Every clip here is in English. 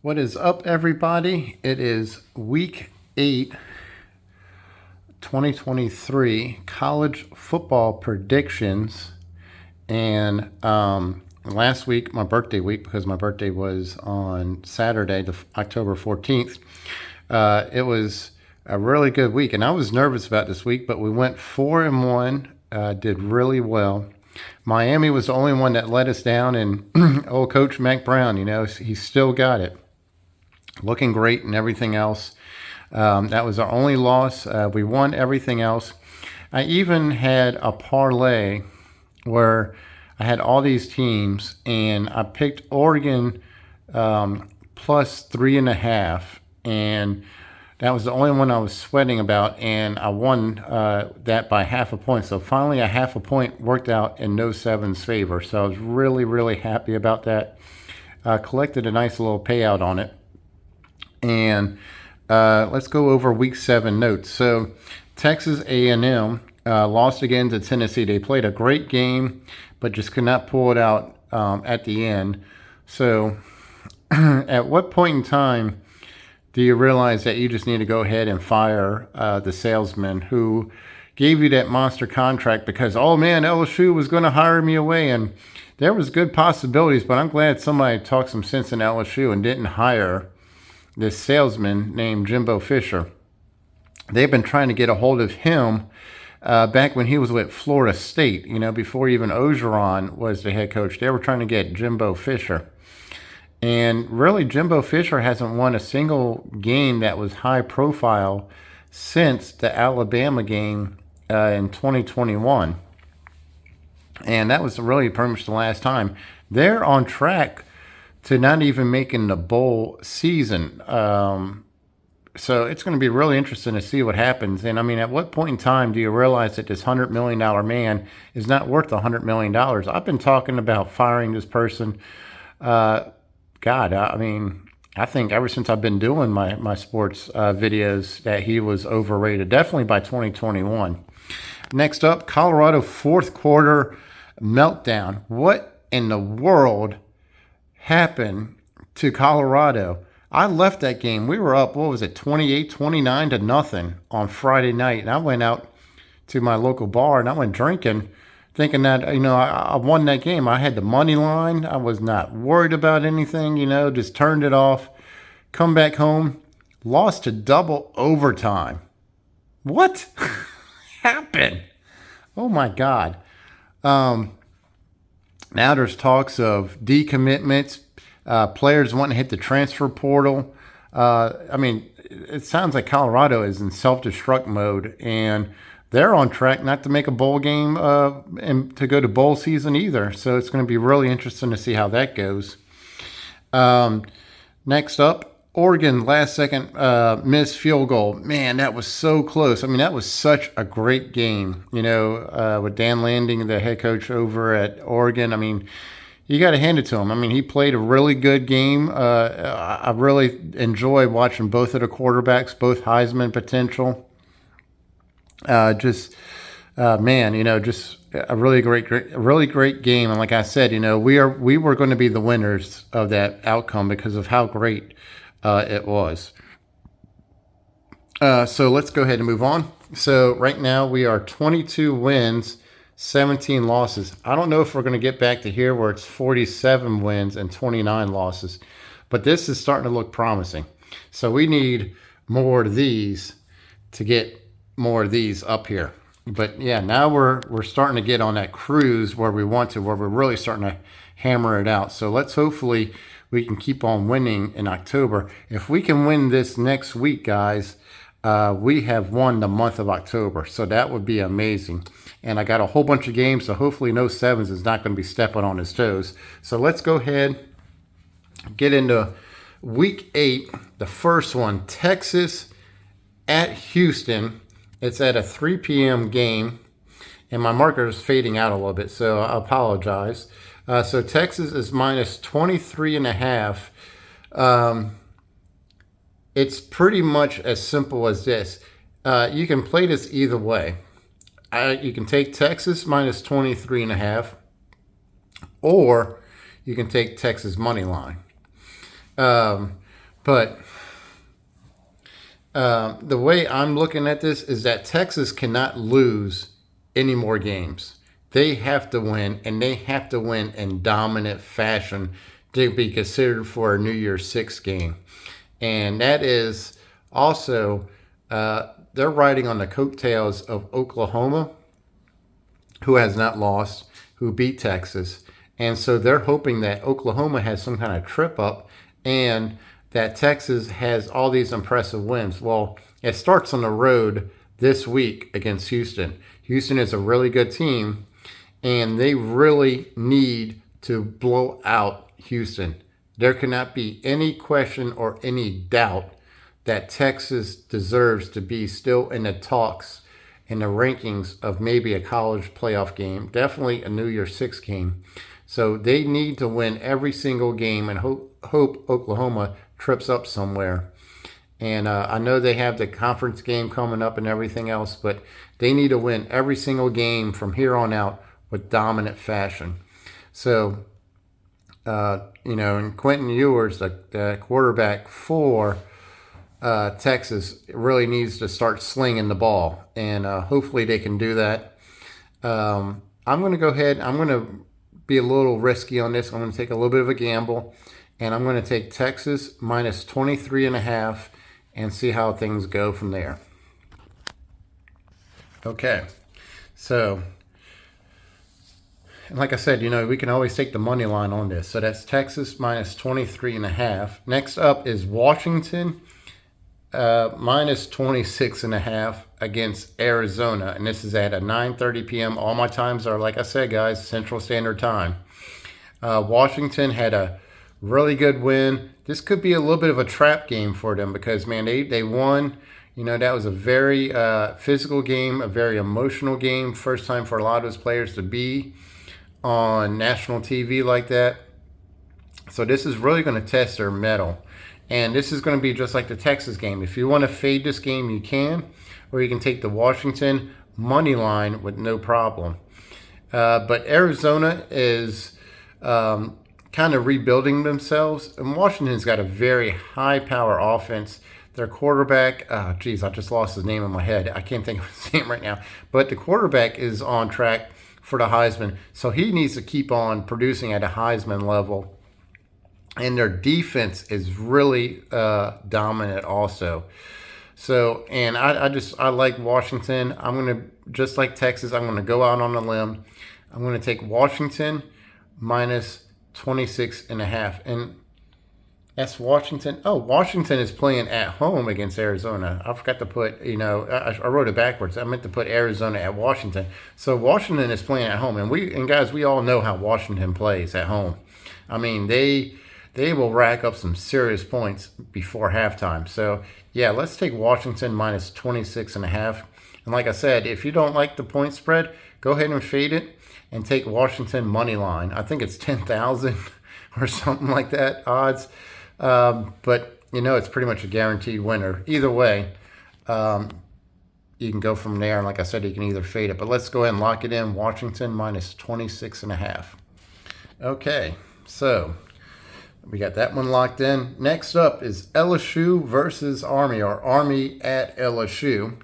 What is up, everybody? It is week 8, 2023 college football predictions. And last week, my birthday week, because my birthday was on Saturday, October 14th, it was a really good week. And I was nervous about this week, but we went 4-1, did really well. Miami was the only one that let us down, and old Coach Mack Brown, he still got it. Looking great and everything else. That was our only loss. We won everything else. I even had a parlay where I had all these teams, and I picked Oregon plus 3.5, and that was the only one I was sweating about, and I won that by half a point. So finally, a half a point worked out in No 7's favor. So I was really, really happy about that. Collected a nice little payout on it. And let's go over Week 7 notes. So Texas A&M lost again to Tennessee. They played a great game, but just could not pull it out at the end. So at what point in time do you realize that you just need to go ahead and fire the salesman who gave you that monster contract because, oh man, LSU was going to hire me away? And there was good possibilities, but I'm glad somebody talked some sense in LSU and didn't hire this salesman named Jimbo Fisher. They've been trying to get a hold of him back when he was with Florida State, before even Orgeron was the head coach. They were trying to get Jimbo Fisher. And really, Jimbo Fisher hasn't won a single game that was high profile since the Alabama game in 2021. And that was really pretty much the last time. They're on track to not even making the bowl season. So it's going to be really interesting to see what happens. And I mean, at what point in time do you realize that this $100 million man is not worth $100 million? I've been talking about firing this person. I think ever since I've been doing my sports videos that he was overrated, definitely by 2021. Next up, Colorado fourth quarter meltdown. What in the world happened to Colorado? I left that game. We were up, 28-29 to nothing on Friday night. And I went out to my local bar and I went drinking, thinking that, I won that game. I had the money line. I was not worried about anything, just turned it off. Come back home, lost to double overtime. What happened? Oh my God. Now there's talks of decommitments, players wanting to hit the transfer portal. It sounds like Colorado is in self-destruct mode, and they're on track not to make a bowl game and to go to bowl season either. So it's going to be really interesting to see how that goes. Next up, Oregon last second missed field goal. Man, that was so close. That was such a great game, with Dan Lanning, the head coach over at Oregon. You got to hand it to him. He played a really good game. I really enjoyed watching both of the quarterbacks, both Heisman potential. Just a really great game. And like I said, we were going to be the winners of that outcome because of how great it was. So let's go ahead and move on. So right now we are 22 wins, 17 losses. I don't know if we're going to get back to here where it's 47 wins and 29 losses, but this is starting to look promising. So we need more of these to get more of these up here. But yeah, now we're starting to get on that cruise where we want to, where we're really starting to hammer it out. So let's hopefully we can keep on winning in October. If we can win this next week, guys, we have won the month of October. So that would be amazing. And I got a whole bunch of games, so hopefully No 7's is not going to be stepping on his toes. So let's go ahead, get into week 8, the first one, Texas at Houston. It's at a 3 p.m. game, and my marker is fading out a little bit, so I apologize. So Texas is minus 23.5. It's pretty much as simple as this. You can play this either way. You can take Texas minus 23.5, or you can take Texas money line. But the way I'm looking at this is that Texas cannot lose any more games. They have to win, and they have to win in dominant fashion to be considered for a New Year's Six game. And that is also, they're riding on the coattails of Oklahoma, who has not lost, who beat Texas. And so they're hoping that Oklahoma has some kind of trip up and that Texas has all these impressive wins. Well, it starts on the road this week against Houston. Houston is a really good team, and they really need to blow out Houston. There cannot be any question or any doubt that Texas deserves to be still in the talks in the rankings of maybe a college playoff game, definitely a New Year's Six game. So they need to win every single game and hope Oklahoma trips up somewhere. And I know they have the conference game coming up and everything else, but they need to win every single game from here on out with dominant fashion. So, and Quentin Ewers, the quarterback for Texas, really needs to start slinging the ball, and hopefully they can do that. I'm going to go ahead. I'm going to be a little risky on this. I'm going to take a little bit of a gamble, and I'm going to take Texas minus 23.5 and see how things go from there. Okay, so like I said, we can always take the money line on this. So that's Texas minus 23.5. Next up is Washington minus 26.5 against Arizona, and this is at a 9:30 p.m. All my times are, like I said, guys, Central Standard Time. Washington had a really good win. This could be a little bit of a trap game for them because, man, they won. That was a very physical game, a very emotional game. First time for a lot of those players to be on national TV like that. So this is really going to test their mettle. And this is going to be just like the Texas game. If you want to fade this game, you can. Or you can take the Washington money line with no problem. But Arizona is kind of rebuilding themselves. And Washington's got a very high-power offense. Their quarterback, I just lost his name in my head. I can't think of his name right now. But the quarterback is on track for the Heisman. So he needs to keep on producing at a Heisman level. And their defense is really dominant also. So, and I like Washington. I'm going to, just like Texas, I'm going to go out on a limb. I'm going to take Washington minus 26.5. And that's Washington. Oh, Washington is playing at home against Arizona. I forgot to put, I wrote it backwards. I meant to put Arizona at Washington. So Washington is playing at home. And guys, we all know how Washington plays at home. I mean, they will rack up some serious points before halftime. So, yeah, let's take Washington minus 26.5. And like I said, if you don't like the point spread, go ahead and fade it and take Washington money line. I think it's 10,000 or something like that odds. But, it's pretty much a guaranteed winner. Either way, you can go from there. And like I said, you can either fade it. But let's go ahead and lock it in. Washington minus 26.5. Okay, so we got that one locked in. Next up is LSU versus Army, or Army at LSU.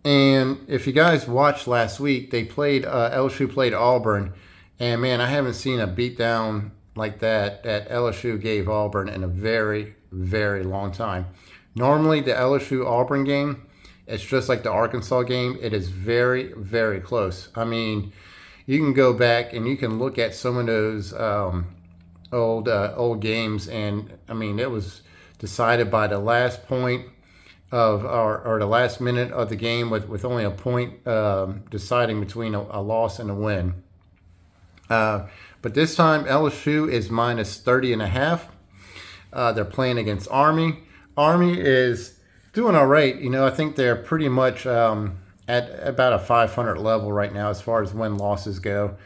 And if you guys watched last week, LSU played Auburn. And, man, I haven't seen a beatdown like that LSU gave Auburn in a very, very long time. Normally, the LSU-Auburn game, it's just like the Arkansas game. It is very, very close. I mean, you can go back and you can look at some of those old games, and I mean, it was decided by the last point of or the last minute of the game with only a point deciding between a loss and a win. But this time LSU is minus 30.5. They're playing against Army. Army is doing all right. I think they're pretty much at about a 500 level right now as far as win-losses go.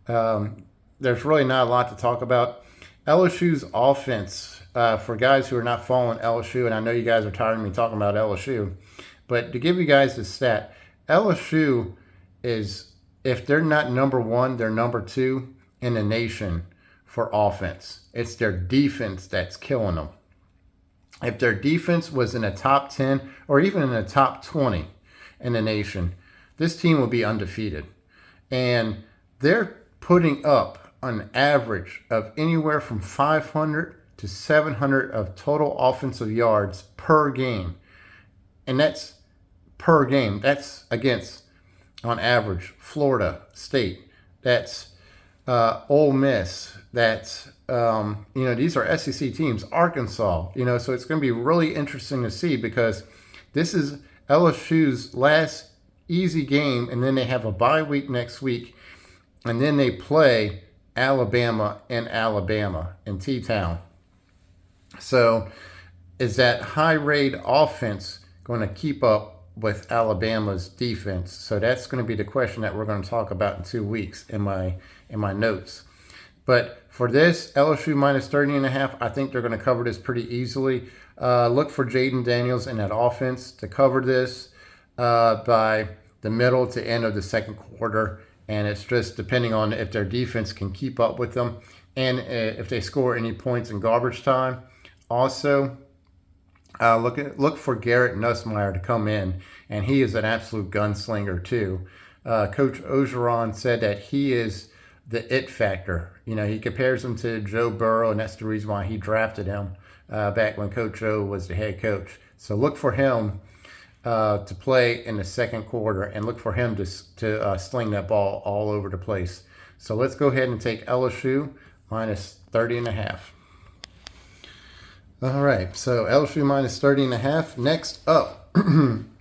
There's really not a lot to talk about. LSU's offense, for guys who are not following LSU, and I know you guys are tired of me talking about LSU, but to give you guys the stat, LSU is, if they're not number one, they're number two in the nation for offense. It's their defense that's killing them. if their defense was in the top 10 or even in the top 20 in the nation, this team would be undefeated. And they're putting up an average of anywhere from 500 to 700 of total offensive yards per game. And that's per game. That's against, on average, Florida State. That's Ole Miss. That's, these are SEC teams, Arkansas, so it's going to be really interesting to see because this is LSU's last easy game, and then they have a bye week next week, and then they play Alabama in T-Town. So is that high-rate offense going to keep up with Alabama's defense? So that's going to be the question that we're going to talk about in 2 weeks in my notes. But for this, LSU minus 30.5, I think they're going to cover this pretty easily. Look for Jaden Daniels in that offense to cover this by the middle to end of the second quarter. And it's just depending on if their defense can keep up with them and if they score any points in garbage time. Also, look for Garrett Nussmeier to come in, and he is an absolute gunslinger too. Coach Orgeron said that he is the it factor. He compares him to Joe Burrow, and that's the reason why he drafted him back when Coach O was the head coach. So look for him to play in the second quarter, and look for him to sling that ball all over the place. So let's go ahead and take LSU minus 30.5. All right, so LSU minus 30.5. Next up,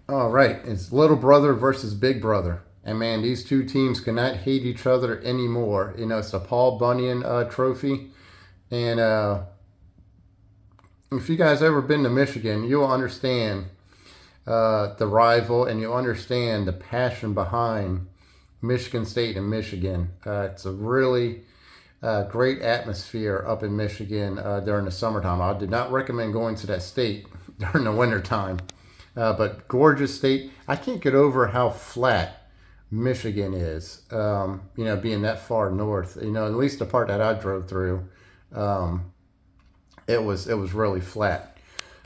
all right, it's little brother versus big brother. And man, these two teams cannot hate each other anymore. It's the Paul Bunyan Trophy. And if you guys ever been to Michigan, you'll understand the rival, and you'll understand the passion behind Michigan State and Michigan. It's a really great atmosphere up in Michigan during the summertime. I did not recommend going to that state during the wintertime. But gorgeous state. I can't get over how flat Michigan is, being that far north. At least the part that I drove through, it was really flat.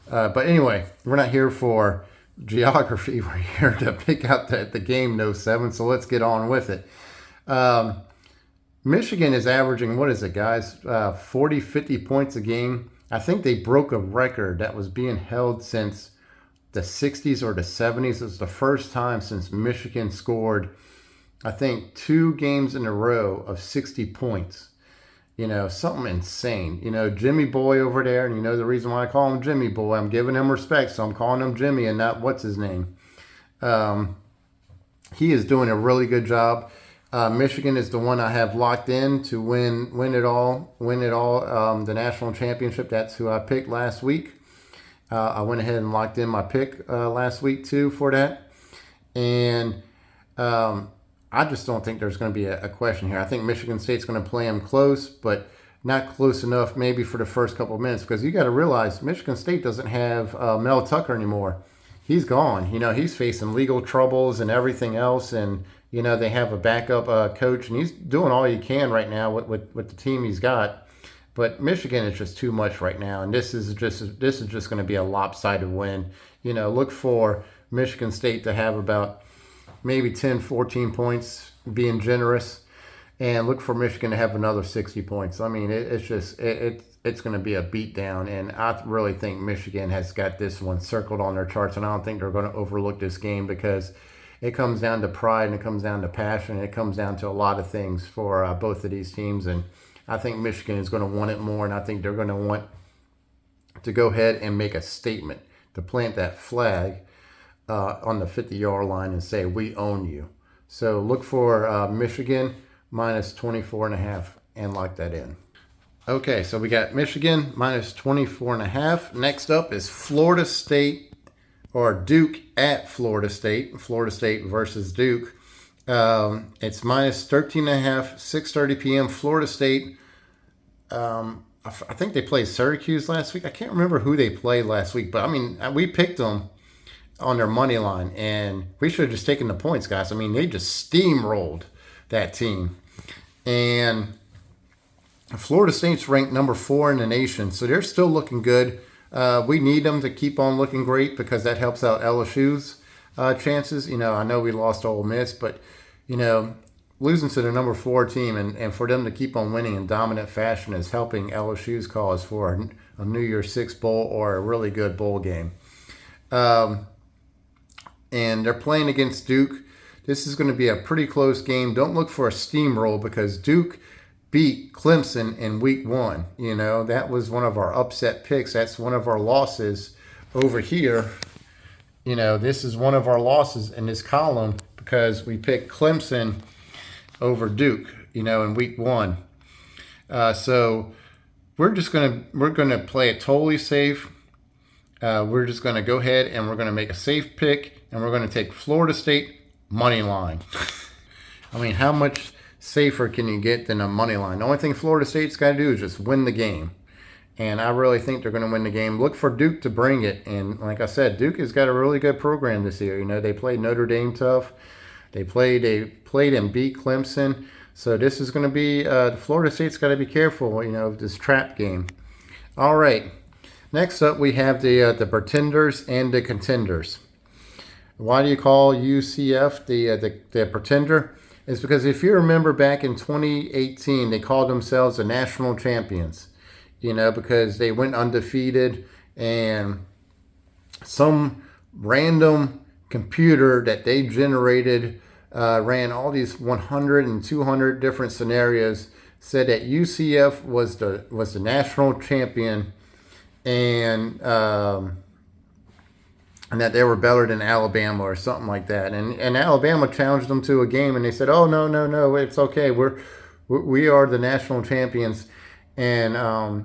But anyway, we're not here for geography. We're here to pick out the game No. 7. So let's get on with it. Michigan is averaging, what is it, guys? 40, 50 points a game. I think they broke a record that was being held since the 60s or the 70s. It was the first time since Michigan scored, I think, 2 games in a row of 60 points. Something insane. Jimmy Boy over there, and the reason why I call him Jimmy Boy, I'm giving him respect, so I'm calling him Jimmy and not what's his name. He is doing a really good job. Michigan is the one I have locked in to win it all, the national championship. That's who I picked last week. I went ahead and locked in my pick last week too for that. And I just don't think there's going to be a question here. I think Michigan State's going to play them close, but not close enough maybe for the first couple of minutes, because you got to realize Michigan State doesn't have Mel Tucker anymore. He's gone. He's facing legal troubles and everything else, and they have a backup coach, and he's doing all he can right now with the team he's got. But Michigan is just too much right now, and this is just going to be a lopsided win. Look for Michigan State to have about maybe 10, 14 points, being generous, and look for Michigan to have another 60 points. I mean, it's going to be a beatdown, and I really think Michigan has got this one circled on their charts, and I don't think they're going to overlook this game because it comes down to pride, and it comes down to passion, and it comes down to a lot of things for both of these teams. And I think Michigan is going to want it more, and I think they're going to want to go ahead and make a statement, to plant that flag on the 50-yard line and say, we own you. So look for Michigan minus 24.5 and lock that in. Okay, so we got Michigan minus 24.5. Next up is Florida State, or Duke at Florida State. Florida State versus Duke. It's minus 13.5, 6:30 p.m. Florida State. I think they played Syracuse last week. I can't remember who they played last week, but I mean, we picked them on their money line, and we should have just taken the points, guys. I mean, they just steamrolled that team. And Florida State's ranked number 4 in the nation, so they're still looking good. We need them to keep on looking great because that helps out LSU's chances. I know we lost to Ole Miss, but losing to the number 4 team and for them to keep on winning in dominant fashion is helping LSU's cause for a New Year's Six bowl or a really good bowl game. And they're playing against Duke. This is going to be a pretty close game. Don't look for a steamroll because Duke beat Clemson in week 1. That was one of our upset picks. That's one of our losses over here. This is one of our losses in this column because we picked Clemson over Duke, in week 1. So we're gonna play it totally safe. We're just gonna go ahead and we're gonna make a safe pick, and we're gonna take Florida State money line. I mean, how much safer can you get than a money line? The only thing Florida State's got to do is just win the game. And I really think they're going to win the game. Look for Duke to bring it. And like I said, Duke has got a really good program this year. They played Notre Dame tough. They played and beat Clemson. So this is going to be, Florida State's got to be careful, of this trap game. All right. Next up, we have the pretenders and the contenders. Why do you call UCF the pretender? It's because if you remember back in 2018, they called themselves the national champions, because they went undefeated and some random computer that they generated ran all these 100 and 200 different scenarios, said that UCF was the national champion and that they were better than Alabama or something like that. And Alabama challenged them to a game, and they said, "Oh no, it's okay. We are the national champions." And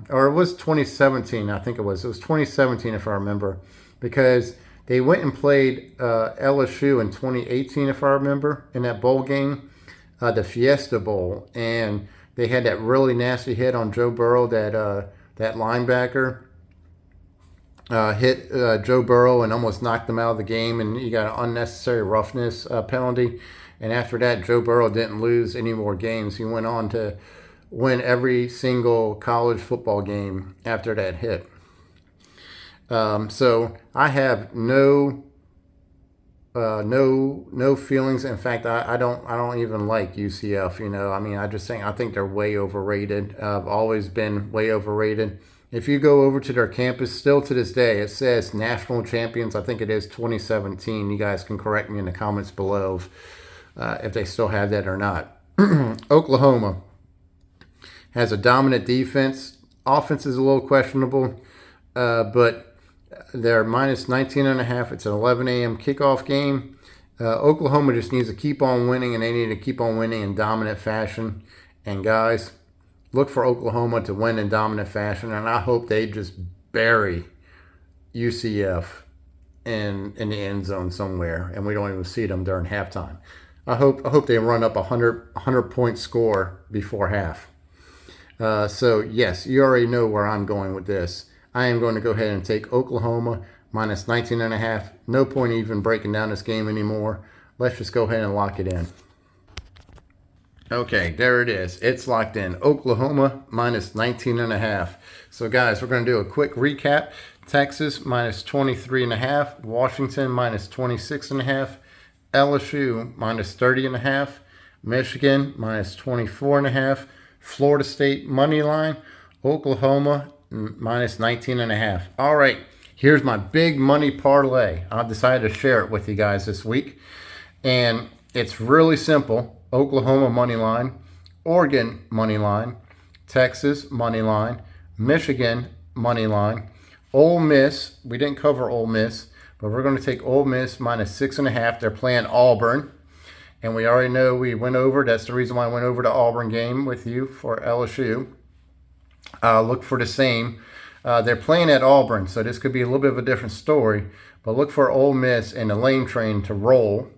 or it was 2017, I think it was. It was 2017 if I remember, because they went and played LSU in 2018 if I remember in that bowl game, the Fiesta Bowl, and they had that really nasty hit on Joe Burrow, that linebacker. Hit Joe Burrow and almost knocked him out of the game, and he got an unnecessary roughness penalty. And after that, Joe Burrow didn't lose any more games. He went on to win every single college football game after that hit. So I have no feelings. In fact, I don't even like UCF. I think they're way overrated. I've always been way overrated. If you go over to their campus, still to this day, it says national champions. I think it is 2017. You guys can correct me in the comments below if they still have that or not. Oklahoma has a dominant defense. Offense is a little questionable, but they're minus 19.5. It's an 11 a.m. kickoff game. Oklahoma just needs to keep on winning, and they need to keep on winning in dominant fashion. And guys, look for Oklahoma to win in dominant fashion, and I hope they just bury UCF in the end zone somewhere, and we don't even see them during halftime. I hope they run up a 100-point score before half. So yes, you already know where I'm going with this. I am going to go ahead and take Oklahoma minus 19.5. No point even breaking down this game anymore. Let's just go ahead and lock it in. Okay, there it is. It's locked in. Oklahoma minus 19.5. So guys, we're going to do a quick recap. Texas minus 23.5. Washington minus 26.5. LSU minus 30.5. Michigan minus 24.5. Florida State money line. Oklahoma minus 19.5. All right, here's my big money parlay. I decided to share it with you guys this week. And it's really simple. Oklahoma money line, Oregon money line, Texas money line, Michigan money line, Ole Miss. We didn't cover Ole Miss, but we're going to take Ole Miss minus 6.5. They're playing Auburn, and we already know we went over. That's the reason why I went over the Auburn game with you for LSU. Look for the same. They're playing at Auburn, so this could be a little bit of a different story, but look for Ole Miss and the lane train to roll.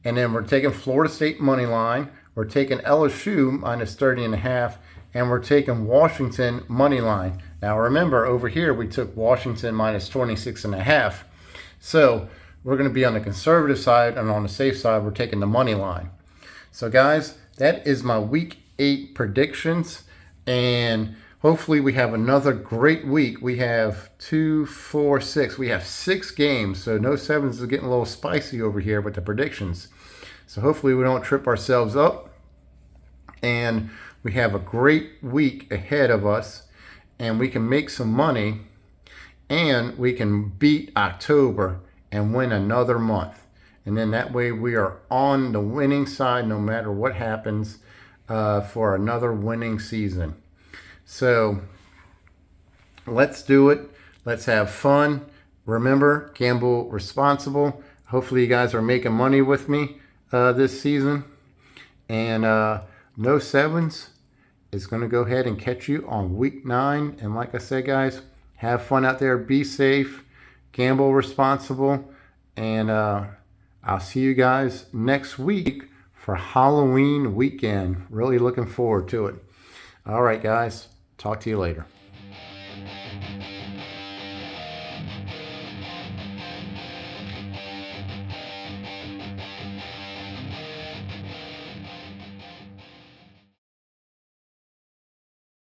And then we're taking Florida State money line. We're taking LSU minus 30.5. And we're taking Washington money line. Now remember, over here we took Washington minus 26.5. So we're going to be on the conservative side, and on the safe side, we're taking the money line. So guys, that is my week 8 predictions. And hopefully we have another great week. We have 2, 4, 6. We have 6 games. So no sevens is getting a little spicy over here with the predictions. So hopefully we don't trip ourselves up. And we have a great week ahead of us. And we can make some money. And we can beat October and win another month. And then that way we are on the winning side no matter what happens for another winning season. So let's do it. Let's have fun. Remember, gamble responsible. Hopefully you guys are making money with me this season. And no sevens is going to go ahead and catch you on week 9. And like I said, guys, have fun out there. Be safe. Gamble responsible. And I'll see you guys next week for Halloween weekend. Really looking forward to it. All right, guys. Talk to you later.